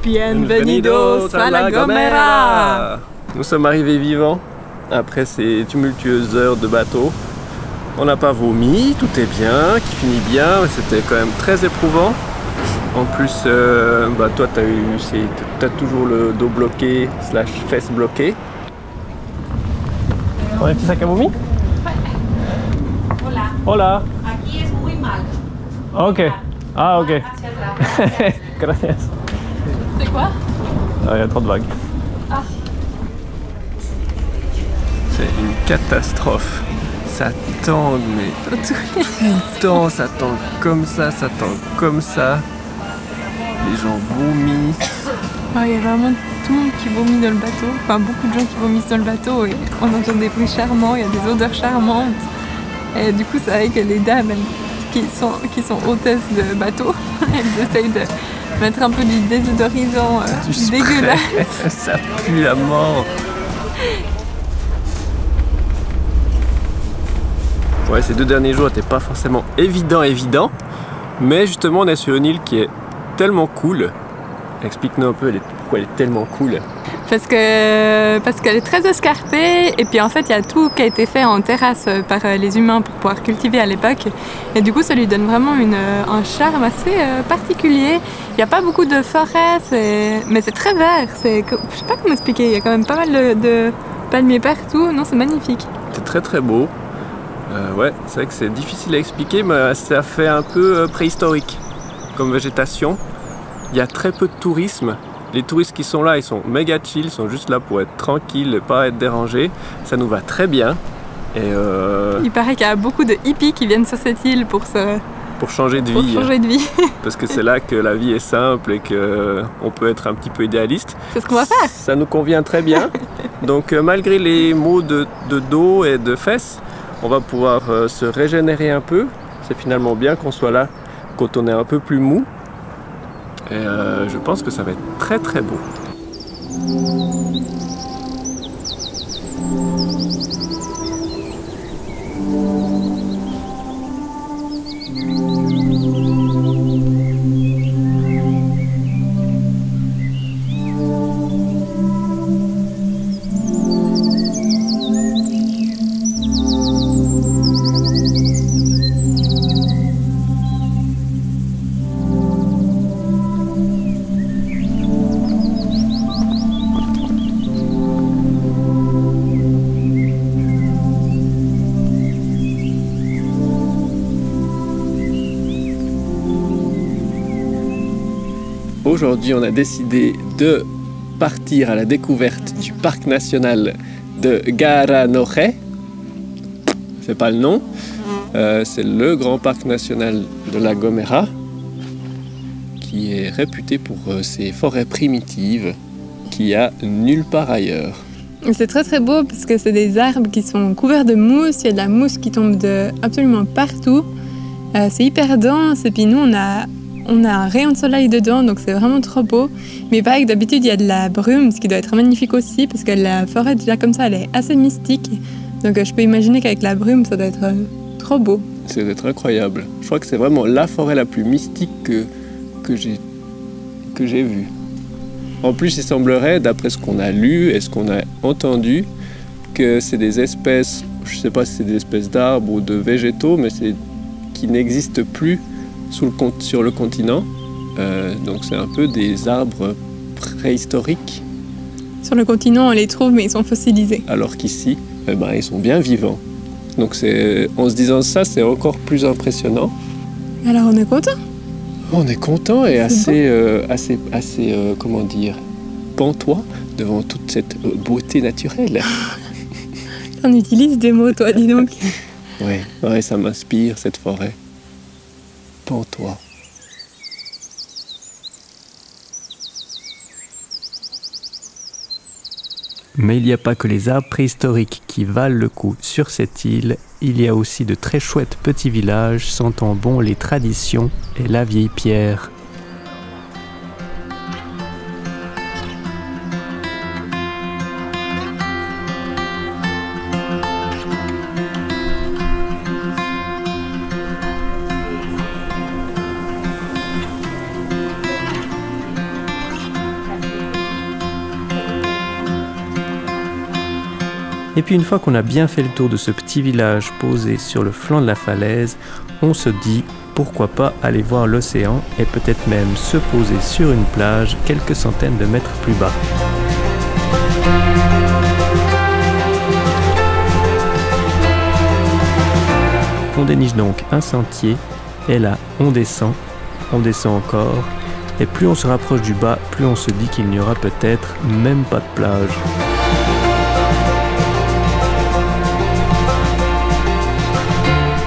Bienvenidos a La Gomera. Nous sommes arrivés vivants après ces tumultueuses heures de bateau. On n'a pas vomi, tout est bien, qui finit bien, mais c'était quand même très éprouvant. En plus, toi t'as toujours le dos bloqué / fesses bloquées. On a un petit sac à vomi? Hola. Hola. Aquí es muy mal. Ok. Ah ok. Hacia atrás. Gracias. C'est quoi? Ah, il y a trop de vagues. Ah. C'est une catastrophe. Ça tangue, mais tout le temps, ça tangue comme ça comme ça. Les gens vomissent. Il y a vraiment tout le monde qui vomit dans le bateau, enfin beaucoup de gens qui vomissent dans le bateau et on entend des bruits charmants, il y a des odeurs charmantes. Et du coup, c'est vrai que les dames qui sont hôtesses de bateau, elles essayent de mettre un peu du désodorisant dégueulasse. Ça pue la mort. Ouais, ces 2 derniers jours n'étaient pas forcément évident, mais justement on est sur une île qui est tellement cool. Explique-nous un peu pourquoi elle est tellement cool. Parce qu'elle est très escarpée et puis en fait il y a tout qui a été fait en terrasse par les humains pour pouvoir cultiver à l'époque et du coup ça lui donne vraiment un charme assez particulier. Il n'y a pas beaucoup de forêt, mais c'est très vert, je sais pas comment expliquer, il y a quand même pas mal de palmiers partout, non c'est magnifique. C'est très très beau. Ouais, c'est vrai que c'est difficile à expliquer, mais ça fait un peu préhistorique comme végétation. Il y a très peu de tourisme. Les touristes qui sont là, ils sont méga chill, ils sont juste là pour être tranquilles et pas être dérangés. Ça nous va très bien. Et il paraît qu'il y a beaucoup de hippies qui viennent sur cette île pour changer de vie. Pour changer de vie. Parce que c'est là que la vie est simple et qu'on peut être un petit peu idéaliste. C'est ce qu'on va faire. Ça nous convient très bien. Donc malgré les maux de dos et de fesses, on va pouvoir se régénérer un peu. C'est finalement bien qu'on soit là quand on est un peu plus mou. Et je pense que ça va être très très beau. Aujourd'hui, on a décidé de partir à la découverte du parc national de Garanoje. C'est pas le nom. C'est le grand parc national de La Gomera qui est réputé pour ses forêts primitives qu'il n'y a nulle part ailleurs. C'est très très beau parce que c'est des arbres qui sont couverts de mousse, il y a de la mousse qui tombe absolument partout. C'est hyper dense et puis nous on a un rayon de soleil dedans, donc c'est vraiment trop beau. Mais pareil que d'habitude, il y a de la brume, ce qui doit être magnifique aussi, parce que la forêt, déjà comme ça, elle est assez mystique. Donc je peux imaginer qu'avec la brume, ça doit être trop beau. Ça doit être incroyable. Je crois que c'est vraiment la forêt la plus mystique que j'ai vue. En plus, il semblerait, d'après ce qu'on a lu et ce qu'on a entendu, que c'est des espèces, je ne sais pas si c'est des espèces d'arbres ou de végétaux, mais qui n'existent plus sur le continent, donc c'est un peu des arbres préhistoriques. Sur le continent on les trouve mais ils sont fossilisés. Alors qu'ici, ils sont bien vivants. Donc en se disant ça, c'est encore plus impressionnant. Alors on est content. On est content et assez comment dire, pantois devant toute cette beauté naturelle. On utilise des mots toi, dis donc. Ouais, ça m'inspire cette forêt. Pantois. Mais il n'y a pas que les arbres préhistoriques qui valent le coup sur cette île, il y a aussi de très chouettes petits villages sentant bon les traditions et la vieille pierre. Et puis une fois qu'on a bien fait le tour de ce petit village posé sur le flanc de la falaise, on se dit pourquoi pas aller voir l'océan et peut-être même se poser sur une plage quelques centaines de mètres plus bas. On déniche donc un sentier et là on descend encore et plus on se rapproche du bas, plus on se dit qu'il n'y aura peut-être même pas de plage.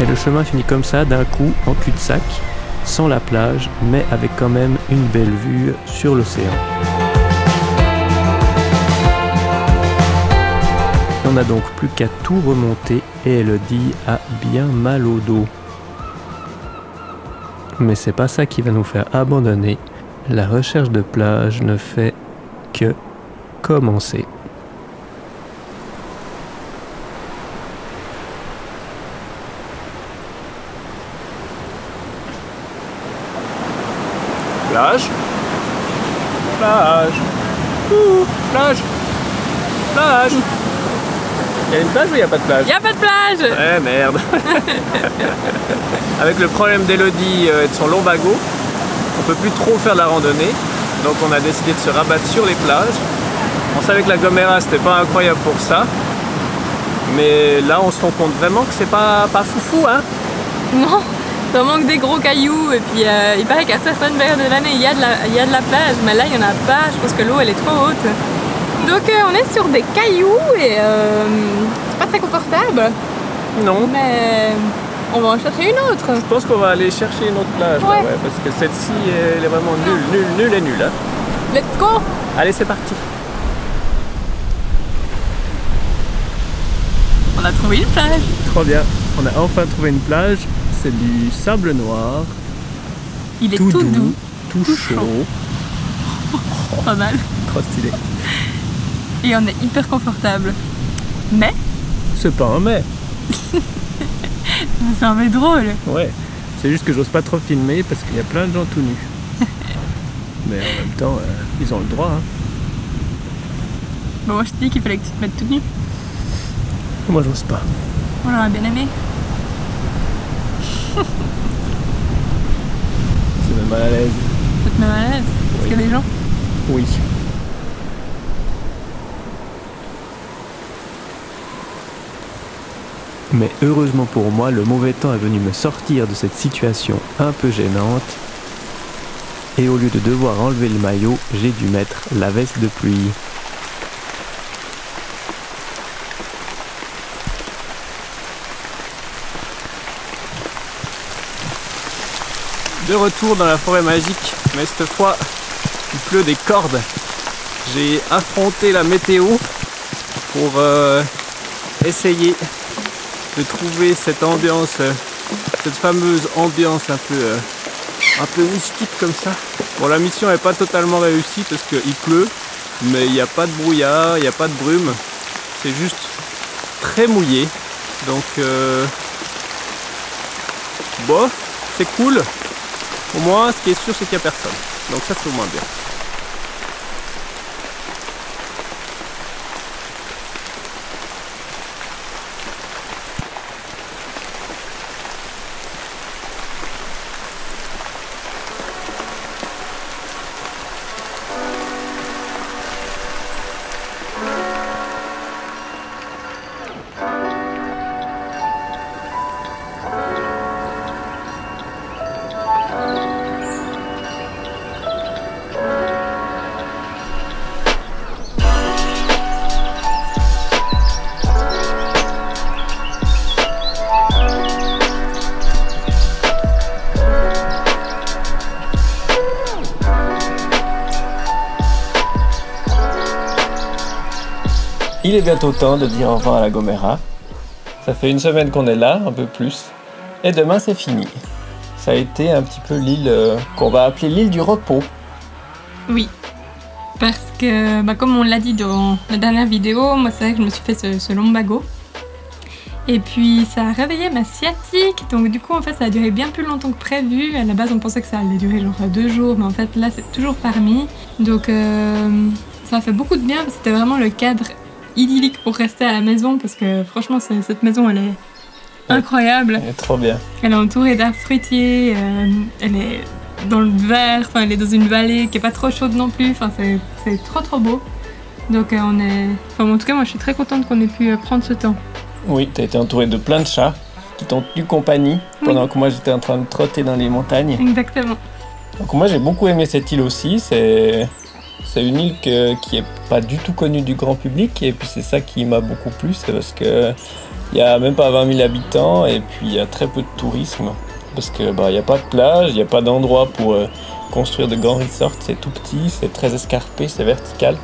Et le chemin finit comme ça d'un coup en cul-de-sac, sans la plage, mais avec quand même une belle vue sur l'océan. On n'a donc plus qu'à tout remonter et Elodie a bien mal au dos. Mais c'est pas ça qui va nous faire abandonner. La recherche de plage ne fait que commencer. Plage. Plage. Plage. Plage. Il y a une plage ou il n'y a pas de plage? Il n'y a pas de plage. Ouais, merde. Avec le problème d'Elodie et de son lombago, on peut plus trop faire de la randonnée. Donc on a décidé de se rabattre sur les plages. On savait que la Gomera c'était pas incroyable pour ça. Mais là on se rend compte vraiment que c'est pas foufou, hein. Non, ça manque des gros cailloux. Et puis il paraît qu'à certaines périodes de l'année il y a de la plage. Mais là il n'y en a pas, je pense que l'eau elle est trop haute. Donc on est sur des cailloux et c'est pas très confortable. Non. Mais on va en chercher une autre. Je pense qu'on va aller chercher une autre plage, Ouais. là, ouais, parce que celle-ci elle est vraiment nulle et nulle. Hein. Let's go. Allez, c'est parti. On a trouvé une plage. Trop bien. On a enfin trouvé une plage. C'est du sable noir, Il est tout doux, tout chaud. pas mal. Trop stylé. Et on est hyper confortable. Mais C'est pas un mais. c'est un peu drôle. Ouais. C'est juste que j'ose pas trop filmer parce qu'il y a plein de gens tout nus. Mais en même temps, ils ont le droit. Hein. Bon, moi je te dis qu'il fallait que tu te mettes tout nu. Moi, j'ose pas. On l'aurait bien aimé. C'est même mal à l'aise. Ça te met mal à l'aise. Parce Oui. qu'il y a des gens. Oui. Mais heureusement pour moi, le mauvais temps est venu me sortir de cette situation un peu gênante. Et au lieu de devoir enlever le maillot, j'ai dû mettre la veste de pluie. De retour dans la forêt magique, mais cette fois, il pleut des cordes. J'ai affronté la météo pour essayer de trouver cette ambiance, cette fameuse ambiance un peu mystique comme ça. Bon, la mission n'est pas totalement réussie parce qu'il pleut, mais il n'y a pas de brouillard, il n'y a pas de brume. C'est juste très mouillé. Donc, bon, c'est cool. Au moins, ce qui est sûr, c'est qu'il n'y a personne. Donc ça, c'est au moins bien. Il est bientôt temps de dire au revoir à la Gomera. Ça fait une semaine qu'on est là, un peu plus. Et demain, c'est fini. Ça a été un petit peu l'île qu'on va appeler l'île du repos. Oui. Parce que, comme on l'a dit dans la dernière vidéo, moi c'est vrai que je me suis fait ce lombago. Et puis ça a réveillé ma sciatique, donc du coup en fait ça a duré bien plus longtemps que prévu. À la base on pensait que ça allait durer genre 2 jours, mais en fait là c'est toujours parmi. Donc ça a fait beaucoup de bien, parce que c'était vraiment le cadre idyllique pour rester à la maison parce que franchement, cette maison, elle est incroyable. Elle est trop bien. Elle est entourée d'arbres fruitiers, elle est dans le vert, enfin, elle est dans une vallée qui est pas trop chaude non plus, enfin, c'est trop beau. Donc en tout cas, moi je suis très contente qu'on ait pu prendre ce temps. Oui, tu as été entourée de plein de chats qui t'ont tenu compagnie pendant que moi j'étais en train de trotter dans les montagnes. Exactement. Donc moi j'ai beaucoup aimé cette île aussi, c'est une île qui est pas du tout connue du grand public et puis c'est ça qui m'a beaucoup plu, c'est parce que il y a même pas 20 000 habitants et puis il y a très peu de tourisme parce que il y a pas de plage, il y a pas d'endroit pour construire de grands resorts, c'est tout petit, c'est très escarpé, c'est vertical.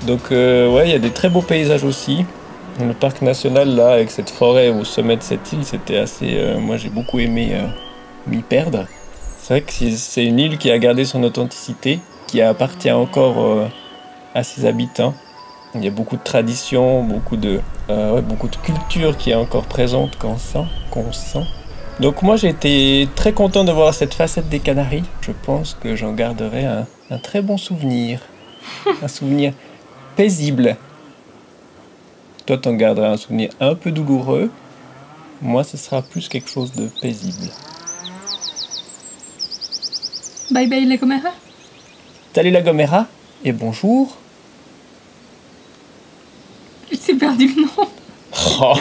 Donc il y a des très beaux paysages aussi. Le parc national là avec cette forêt au sommet de cette île, c'était assez moi j'ai beaucoup aimé m'y perdre. C'est vrai que c'est une île qui a gardé son authenticité, qui appartient encore à ses habitants. Il y a beaucoup de traditions, beaucoup de culture qui est encore présente qu'on sent. Donc moi j'ai été très content de voir cette facette des Canaries. Je pense que j'en garderai un très bon souvenir. Un souvenir paisible. Toi t'en garderas un souvenir un peu douloureux. Moi ce sera plus quelque chose de paisible. Bye bye La Gomera. Salut La Gomera et bonjour. J'ai perdu le nom. Oh.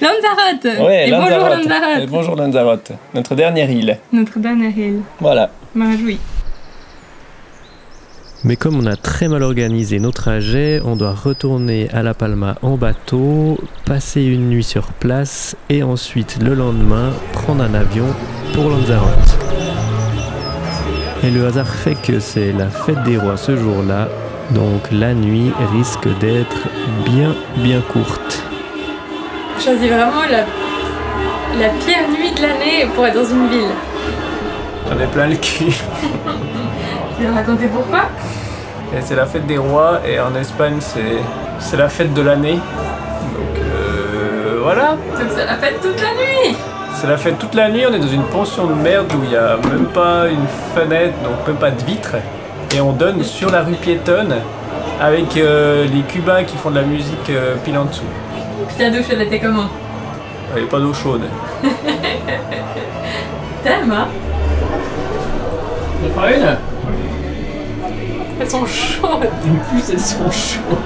Lanzarote. Ouais, et Lanzarote. bonjour Lanzarote. Et bonjour Lanzarote, notre dernière île. Notre dernière île. Voilà. Je me réjouis. Mais comme on a très mal organisé nos trajets, on doit retourner à La Palma en bateau, passer une nuit sur place et ensuite le lendemain prendre un avion pour Lanzarote. Et le hasard fait que c'est la fête des rois ce jour-là, donc la nuit risque d'être bien courte. Je choisis vraiment la pire nuit de l'année pour être dans une ville. J'en ai plein le cul. Tu vas raconter pourquoi? Et c'est la fête des rois et en Espagne c'est la fête de l'année. Donc voilà. Donc c'est la fête toute la nuit. C'est la fête toute la nuit, on est dans une pension de merde où il n'y a même pas une fenêtre, donc même pas de vitre. Et on donne sur la rue piétonne avec les Cubains qui font de la musique pile en dessous. Puis ta douche, elle était comment? Il n'y a pas d'eau chaude. T'aimes, hein? T'en prends une? Elles sont chaudes. En plus elles sont chaudes.